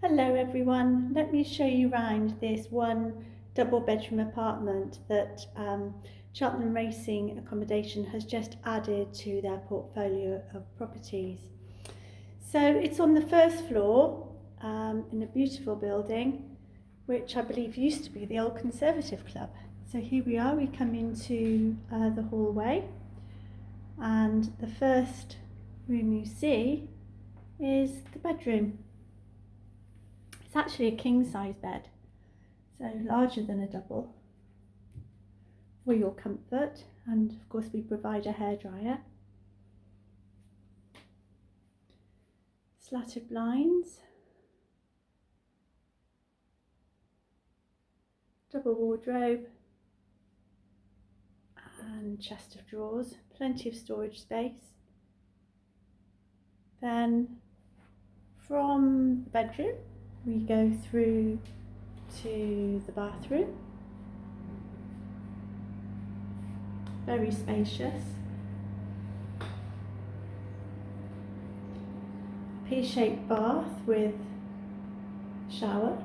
Hello everyone, let me show you around this one double bedroom apartment that Cheltenham Racing Accommodation has just added to their portfolio of properties. So it's on the first floor in a beautiful building which I believe used to be the old Conservative Club. So here we are, we come into the hallway, and the first room you see is the bedroom. It's actually a king-size bed, so larger than a double, for your comfort, and of course we provide a hairdryer. Slatted blinds, double wardrobe and chest of drawers, plenty of storage space. Then from the bedroom we go through to the bathroom, very spacious. P-shaped bath with shower.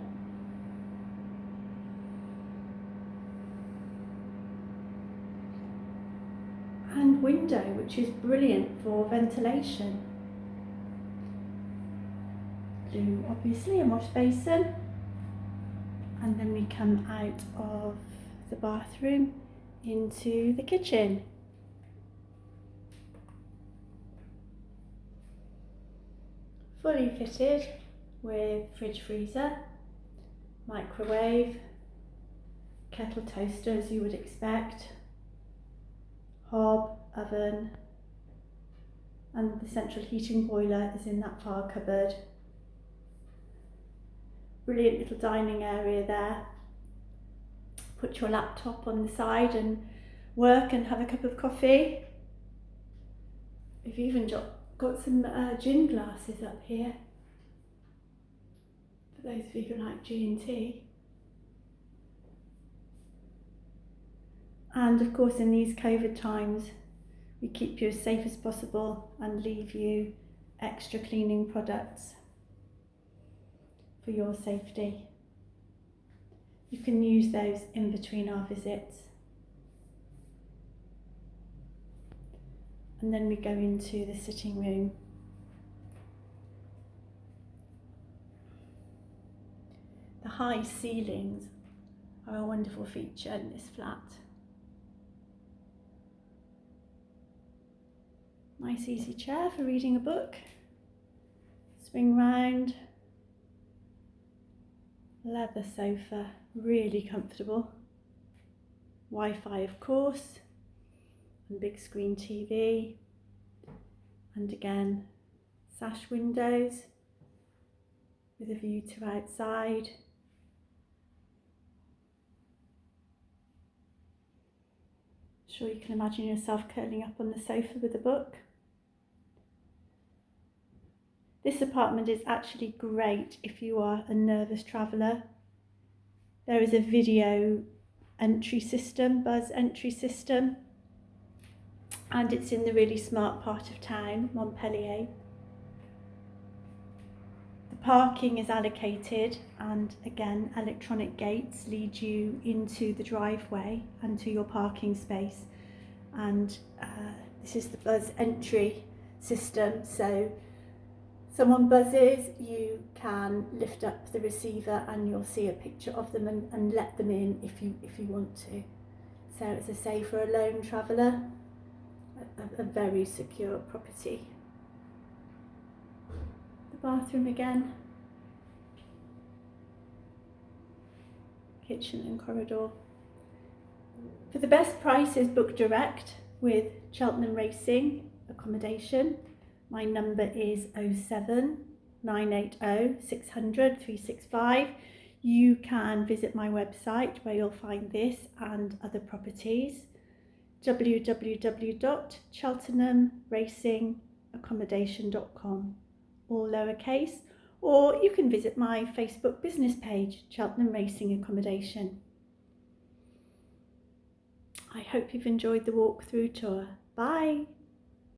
And window, which is brilliant for ventilation. Loo, obviously, a wash basin. And then we come out of the bathroom into the kitchen. Fully fitted with fridge freezer, microwave, kettle toaster as you would expect, hob, oven, and the central heating boiler is in that far cupboard. Brilliant little dining area there. Put your laptop on the side and work and have a cup of coffee. We've even got some gin glasses up here for those of you who like G&T. And of course, in these COVID times, we keep you as safe as possible and leave you extra cleaning products for your safety. You can use those in between our visits. And then we go into the sitting room. The high ceilings are a wonderful feature in this flat. Nice easy chair for reading a book. Swing round. Leather sofa, really comfortable. Wi-Fi of course, and big screen TV. And again, sash windows with a view to outside. Sure you can imagine yourself curling up on the sofa with a book. This apartment is actually great if you are a nervous traveller. There is a video entry system, buzz entry system, and it's in the really smart part of town, Montpellier. The parking is allocated, and again, electronic gates lead you into the driveway and to your parking space. And this is the buzz entry system, so someone buzzes, you can lift up the receiver and you'll see a picture of them and let them in if you want to. So as I say, for a lone traveller, a very secure property. The bathroom again. Kitchen and corridor. For the best prices, book direct with Cheltenham Racing Accommodation. My number is 07 980 600 365. You can visit my website where you'll find this and other properties. www.cheltenhamracingaccommodation.com, all lowercase, or you can visit my Facebook business page, Cheltenham Racing Accommodation. I hope you've enjoyed the walkthrough tour. Bye!